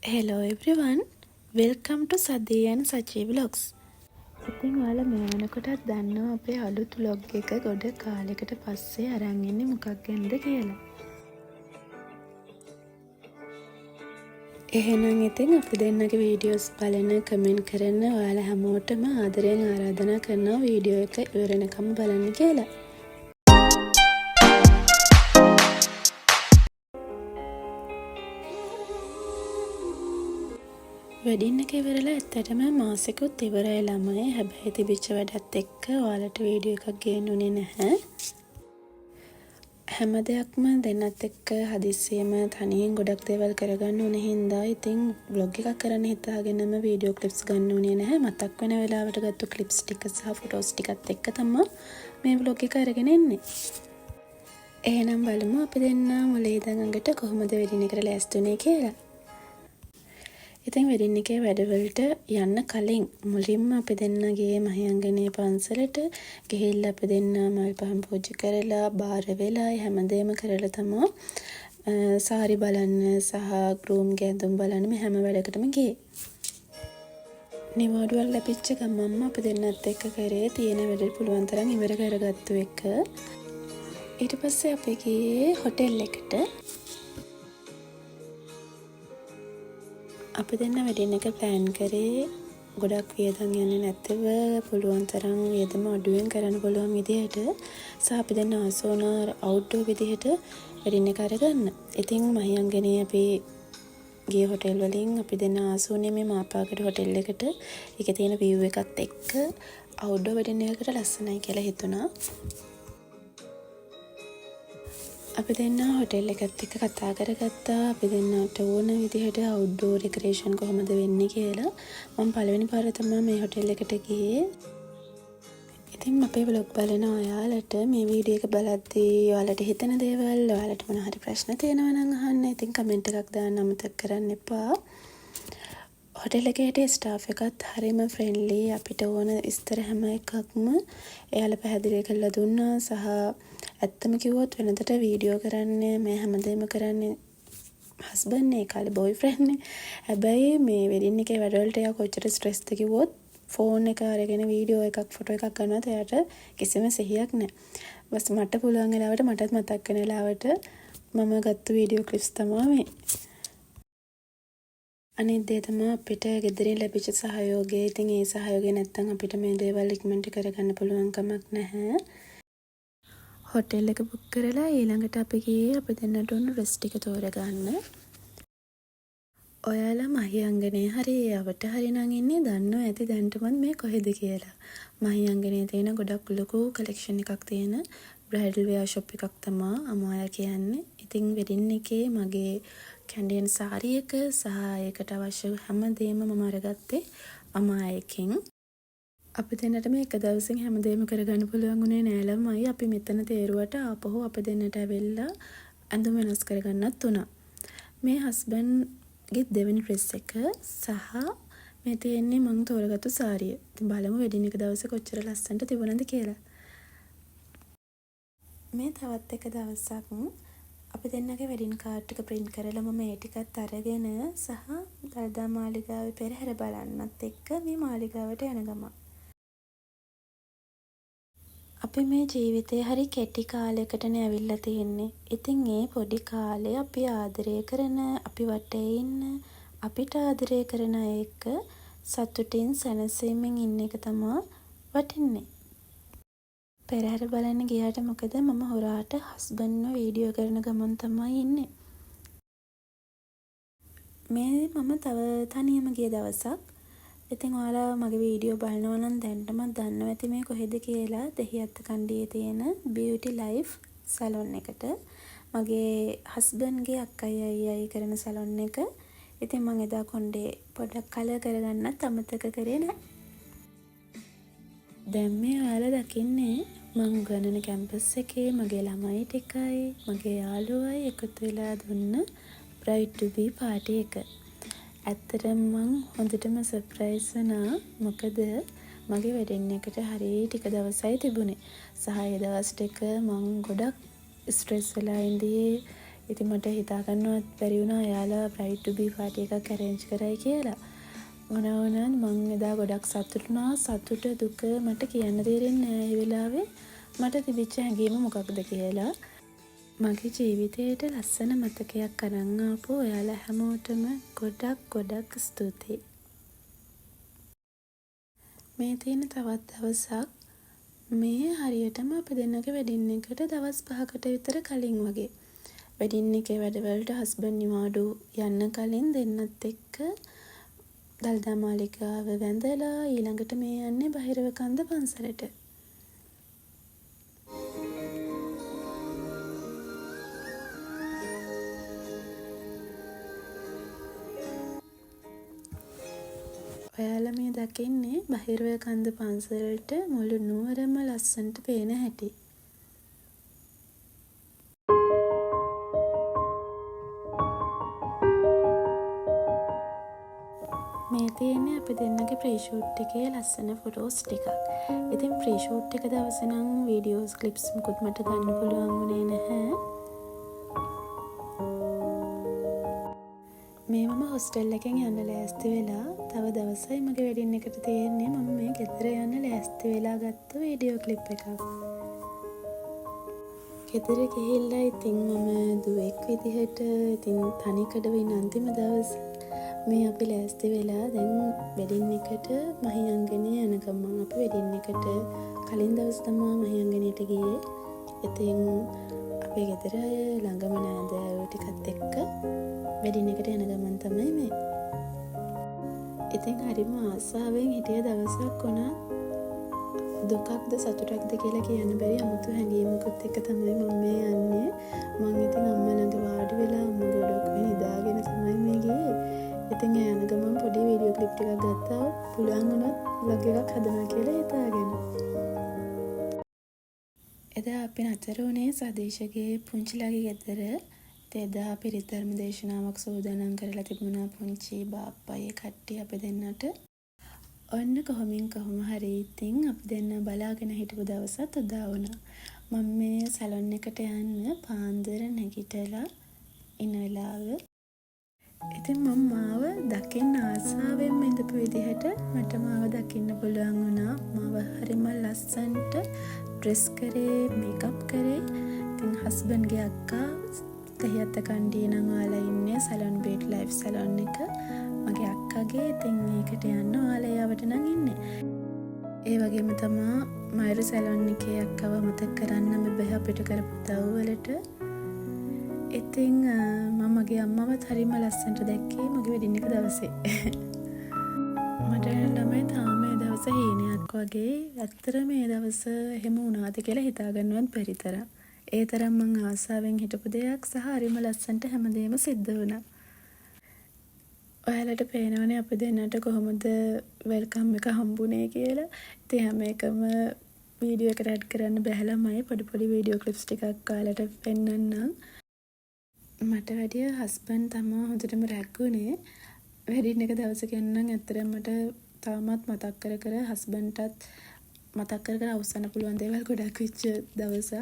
Hello everyone, welcome to Sadhi and Sachi vlogs. ඉතින් ඔයාලා මේ වෙනකොටත් දන්නවා අපේ අලුත් vlog එක ගොඩ කාලයකට පස්සේ අරන් ඉන්නේ මොකක් ගැනද කියලා. එහෙනම් ඉතින් අපි දෙන්නගේ වීඩියෝස් බලන කමෙන්ට් කරන ඔයාලා හැමෝටම ආදරයෙන් ආරාධනා කරනවා වීඩියෝ එක ඉවර වෙනකම් බලන්න කියලා. වෙඩින් එක ඉවරලා ඇත්තටම මාසෙකුත් ඉවරයි ළමයි. හැබැයි තිබිච්ච වැඩත් එක්ක ඔයාලට වීඩියෝ එකක් ගේන්නුනේ නැහැ. හැම දෙයක්ම දෙන්නත් එක්ක හදිස්සියෙම තනියෙන් ගොඩක් දේවල් කරගන්න උනේ හින්දා ඉතින් vlog එකක් කරන්න හිතාගෙනම වීඩියෝ ක්ලිප්ස් ගන්න උනේ නැහැ. මතක් වෙන වෙලාවට ගත්ත ක්ලිප්ස් ටික සහ ෆොටෝස් ටිකත් එක්ක තමයි මේ vlog එක අරගෙන එන්නේ. එහෙනම් බලමු අපි දෙන්න මුලින් ඉඳන් අඟට කොහොමද වෙඩින් එකට ලෑස්තුනේ කියලා. ඉතින් වෙඩින් එකේ වැඩවලට යන්න කලින් මුලින්ම අපි දෙන්න ගියේ මහියංගනේ පන්සලට. ගිහිල්ලා අපි දෙන්න මල් පහන් පූජා කරලා බාර වෙලා හැමදේම කරලා තමයි සාරි බලන්න සහ ගෲම් ගැඳුම් බලන්න මේ හැම වැඩකටම ගියේ. නිවාඩුවක් ලැබිච්ච ගමන්ම අපි දෙන්නත් එක්ක කරේ තියෙන වැඩ පුළුවන් තරම් ඉවර කරගත්තු එක. ඊට පස්සේ අපි ගියේ හොටෙල් එකට. අපි දෙන්න වෙඩින් එක ප්ලෑන් කරේ ගොඩක් වියදම් යන්නේ නැතිව පුළුවන් තරම් වියදම අඩුවෙන් කරන්න පුළුවන් විදිහට සහ අපි දෙන්න ආසෝනා අවුට්ඩෝර් විදිහට වෙඩින් එක අරගන්න. ඉතින් මහියංගනේ අපි ගිය හොටෙල් වලින් අපි දෙන්න ආසෝනේ මේ මාපාකඩ හොටෙල් එකට. ඒකේ තියෙන view එකත් එක්ක අවුට්ඩෝර් වෙඩින් එකකට ලස්සනයි කියලා හිතුණා. අපි දෙන්න හොටෙල් එකත් එක්ක කතා කරගත්තා. අපි දෙන්නට ඕන විදිහට අවුට්ඩෝර් ඩෙකරේෂන් කොහොමද වෙන්නේ කියලා. මම පළවෙනි පාර තමයි මේ හොටෙල් එකට ගියේ. ඉතින් අපේ vlog බලන ඔයාලට මේ වීඩියෝ එක බලද්දී ඔයාලට හිතෙන දේවල්, ඔයාලට මොන හරි ප්‍රශ්න තියෙනවා නම් අහන්න. ඉතින් කමෙන්ට් එකක් දාන්න අමතක කරන්න එපා. හොටෙල් එකේ හිටිය ස්ටාෆ් එකත් හරිම ෆ්‍රෙන්ඩ්ලි. අපිට ඕන විස්තර හැම එකක්ම එයාලා පැහැදිලි කරලා දුන්නා. සහ ඇත්තම කිව්වොත් වෙනදට වීඩියෝ කරන්නේ මේ හැමදේම කරන්නේ හස්බන්ඩ් නේ, කාලේ බොයිෆ්‍රෙන්ඩ් නේ. හැබැයි මේ වෙඩින් එකේ වැඩවලට එයා කොච්චර ස්ට්‍රෙස්ද කිව්වොත් ෆෝන් එක අරගෙන වීඩියෝ එකක් ෆොටෝ එකක් ගන්නවත් එයාට කිසිම සිහියක් නැහැ. බස් මට පුළුවන් වෙලාවට මටත් මතක් වෙන වෙලාවට මම ගත්ත වීඩියෝ ක්ලිප්ස් තමයි මේ. අනිත් දේ තමයි අපිට ගෙදරින් ලැබිච්ච සහයෝගය. ඉතින් ඒ සහයෝගය නැත්තම් අපිට මේ දේවල් ඉක්මනට කරගන්න පුළුවන් කමක් නැහැ. හොටෙල් එක බුක් කරලා ඊළඟට අපි ගියේ අපි දෙන්නට උණු රෙස්ට් ටික තෝරගන්න. ඔයාලා මහියංගනේ හරි යවට හරි නම් ඉන්නේ දන්නව ඇති දැන්ටමත් මේ කොහෙද කියලා. මහියංගනේ තියෙන ගොඩක් ලොකු කලෙක්ෂන් එකක් තියෙන බ්‍රයිඩල් වෙයා ෂොප් එකක් තමයි අමායා කියන්නේ. ඉතින් වෙඩින් එකේ මගේ කැන්ඩියන් සාරි එක සහ ඒකට අවශ්‍ය හැමදේම මම අරගත්තේ අමායකින්. අපි දෙන්නට මේක දවසින් හැමදේම කරගන්න පුළුවන් උනේ නෑ ළමයි. අපි මෙතන තේරුවට ආපහු අපි දෙන්නට ඇවිල්ලා ඇඳුම් වෙනස් කරගන්නත් උනා. මේ හස්බන්ඩ්ගේ දෙවෙනි ඩ්‍රෙස් එක සහ මේ තියෙන්නේ මම තෝරගත්තු සාරිය. ඉතින් බලමු වෙඩින් එක දවසේ කොච්චර ලස්සනට තිබුණාද කියලා. මේ තවත් එක දවසක් අපි දෙන්නගේ වෙඩින් කාඩ් ටික print කරලා මම ඒ ටිකත් අරගෙන සහ දළදා මාලිගාවේ පෙරහැර බලන්නත් එක්ක මේ මාලිගාවට යන ගමන් අපි මේ ජීවිතේ හරි කෙටි කාලයකටනේ ඇවිල්ලා තියෙන්නේ. ඉතින් ඒ පොඩි කාලේ අපි ආදරය කරන, අපි වටේ ඉන්න, අපිට ආදරය කරන අය එක්ක සතුටින් සැනසීමෙන් ඉන්න එක තමයි වටින්නේ. පෙරහැර බලන්න ගියාට මොකද මම හොරාට හස්බන්ඩ්ව වීඩියෝ කරන ගමන් තමයි ඉන්නේ. මේ මම තව තනියම ගිය දවසක්. ඉතින් ඔයාලා මගේ වීඩියෝ බලනවා නම් දැන්ටම දන්නවා ඇති මේ කොහෙද කියලා. දෙහිඅත්ත කණ්ඩියේ තියෙන Beauty Life සැලොන් එකට. මගේ හස්බන්ඩ්ගේ අක්කයි අයියයි කරන සැලොන් එක. ඉතින් මම එදා කොණ්ඩේ පොඩ්ඩක් කලර් කරගන්නත් අමතක කරේ නැහැ. දැන් මේ ඔයාලා දකින්නේ මම උගන්වන කැම්පස් එකේ මගේ ළමයි ටිකයි මගේ යාළුවයි එකතු වෙලා දුන්න Bride to be party එක. ඇත්තටම මං හොඳටම සර්ප්‍රයිස් වුණා. මොකද මගේ වෙඩින් එකට හරිය ටික දවසයි තිබුණේ. සහ ඒ දවස් ටික මං ගොඩක් ස්ට්‍රෙස් වෙලා ඉඳී ඉතින් මට හිතා ගන්නවත් බැරි වුණා එයාලා bride to be party එකක් arrange කරයි කියලා. මොනවා වුණත් මං එදා ගොඩක් සතුටු වුණා. සතුට දුක මට කියන්න තේරෙන්නේ නැහැ ඒ වෙලාවේ. මට තිබිච්ච හැඟීම මොකක්ද කියලා. මගේ ජීවිතේට ලස්සන මතකයක් අරන් ආපු ඔයාලා හැමෝටම ගොඩක් ස්තුතියි. මේ තියෙන තවත් දවසක් මේ හරියටම අපි දෙන්නගේ වෙඩින් එකට දවස් 5කට විතර කලින් වගේ. වෙඩින් එකේ වැඩවලට හස්බන්ඩ් නිවාඩු යන්න කලින් දෙන්නත් එක්ක දල්දා මාලිගාව වැඳලා ඊළඟට මේ යන්නේ බහිරව කන්ද පන්සලට. ඔයාලා මේ දකින්නේ බහිරව කන්ද පන්සලට මුළු නුවරම ලස්සනට පේන හැටි. මේ තියෙන්නේ අපි දෙන්නගේ ප්‍රී ෂූට් එකේ ලස්සන ෆොටෝස් ටිකක්. ඉතින් ප්‍රී ෂූට් එක දවසේ නම් වීඩියෝස් ක්ලිප්ස් මුකුත් මට ගන්න පුළුවන් වුණේ නැහැ. මේ මම හොස්ටල් එකෙන් යන්න ලෑස්ති වෙලා තව දවසයි මගේ වෙඩින් එකට තියෙන්නේ. මම මේ ගෙදර යන්න ලෑස්ති වෙලා ගත්ත වීඩියෝ ක්ලිප් එකක්. ගෙදර ගිහිල්ලා ඉතින් මම දුවෙක් විදිහට ඉතින් තනිකඩ වෙන අන්තිම දවස් මේ අපි ලෑස්ති වෙලා දැන් වෙඩින් එකට මහියංගනේ යන ගමන් අපි වෙඩින් එකට කලින් දවස් තමයි මහියංගනේට ගියේ. ඉතින් අපේ ගෙදර අය ළඟම නෑදෑයෝ ටිකත් එක්ක වෙඩින් එකට යන ගමන් තමයි මේ. ඉතින් හරිම ආසාවෙන් හිටිය දවසක් වුණා. දුකක්ද සතුටක්ද කියලා කියන්න බැරි අමුතු හැඟීමකුත් එක්ක තමයි මම මේ යන්නේ. මම ඉතින් අම්මා ළඟ වාඩි වෙලා අම්මගේ ඔඩොක්කේ නිදාගෙන තමයි මේ ගියේ. ඉතින් යන ගමන් පොඩි වීඩියෝ ක්ලිප් ටිකක් ගත්තා. පුළුවන් වුණොත් vlog එකක් හදනවා කියලා හිතාගෙන. එදා අපි නතර වුණේ සදීෂගේ පුංචිලාගේ ගෙදර. එදා පිරිත් ධර්ම දේශනාවක් සූදානම් කරලා තිබුණා පුංචි බාප්පයි කට්ටිය අපි දෙන්නට. ඔන්න කොහොමින් කොහොම හරි ඉතින් අපි දෙන්න බලාගෙන හිටපු දවසත් උදා වුණා. මම මේ සැලොන් එකට යන්න පාන්දර නැගිටලා ඉන්න වෙලාව. ඉතින් මම මාව දකින්න ආසාවෙන් ඉඳපු විදිහට මට මාව දකින්න පුළුවන් වුණා. මාව හරිම ලස්සනට ඩ්‍රෙස් කරේ, මේකප් කරේ. ඉතින් හස්බන්ඩ්ගේ අක්කා තහියත් කණ්ඩිය නම් ආලා ඉන්නේ සැලොන් බීට් ලයිෆ් සැලොන් එක. මගේ අක්කාගේ ඉතින් මේකට යන්න ඔයාලා යාවට නම් ඉන්නේ. ඒ වගේම තමා මයුරු සැලොන් එකේ අක්කව මතක් කරන්න බෑ අපිට කරපු උදව්වලට. ඉතින් මම මගේ අම්මවත් හරිම ලස්සනට දැක්කේ මගේ වෙඩින් එක දවසේ. මට ළමයි තාම මේ දවස හීනයක් වගේ. ඇත්තට මේ දවස එහෙම වුණාද කියලා හිතාගන්නවත් බැරි තරම්. ඒ තරම් මං ආසාවෙන් හිටපු දෙයක් සහ හරිම ලස්සනට හැමදේම සිද්ධ වුණා. ඔයාලට පේනවනේ අපි දෙන්නට කොහොමද වෙල්කම් එක හම්බුනේ කියලා. ඉතින් හැම එකම වීඩියෝ එකට ඇඩ් කරන්න බැහැලමයි පොඩි වීඩියෝ ක්ලිප්ස් ටිකක් ඔයාලට පෙන්නන්නම්. මට වැඩිය හස්බන්ඩ් තමා හොඳටම රැග්ගුනේ. වෙඩින් එක දවසක යන්නම් ඇත්තටම මට තාමත් මතක් කර හස්බන්ඩ්ටත් මතක් කර අවසන් පුළුවන් දේවල් ගොඩක් වෙච්ච දවසක්.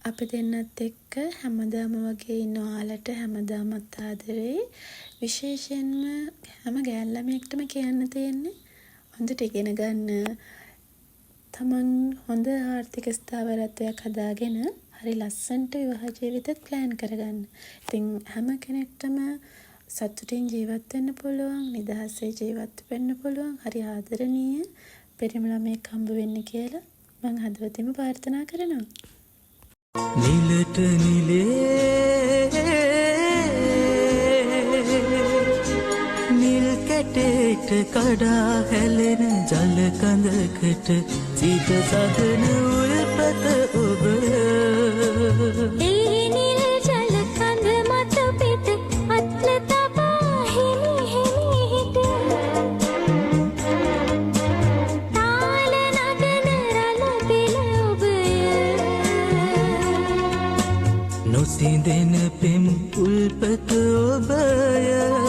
අපි දෙන්නත් එක්ක හැමදාම වගේ ඉන්න ඔයාලට හැමදාමත් ආදරේ. විශේෂයෙන්ම හැම ගෑල් ළමයෙක්ටම කියන්න තියෙන්නේ හොඳට ඉගෙන ගන්න. තමන් හොඳ ආර්ථික ස්ථාවරත්වයක් හදාගෙන හරි ලස්සනට විවාහ ජීවිතත් ප්ලෑන් කරගන්න. ඉතින් හැම කෙනෙක්ටම සතුටින් ජීවත් වෙන්න පුළුවන්, නිදහසේ ජීවත් වෙන්න පුළුවන්, හරි ආදරණීය පිරිමි ළමයෙක් හම්බ වෙන්න කියලා මම හදවතින්ම ප්‍රාර්ථනා කරනවා. නිලට නිලේ නිල් කැට හිරෙට කඩා හැලෙන ජල කඳකට සිත සදන උල්පත ඔබය ඒ නිල් ජල කඳ මත පිට අත්ල තබා හිමි හිමි හිට තාල නගන රළ පෙළ ඔබය නොසිඳෙන පෙම් උල්පත ඔබය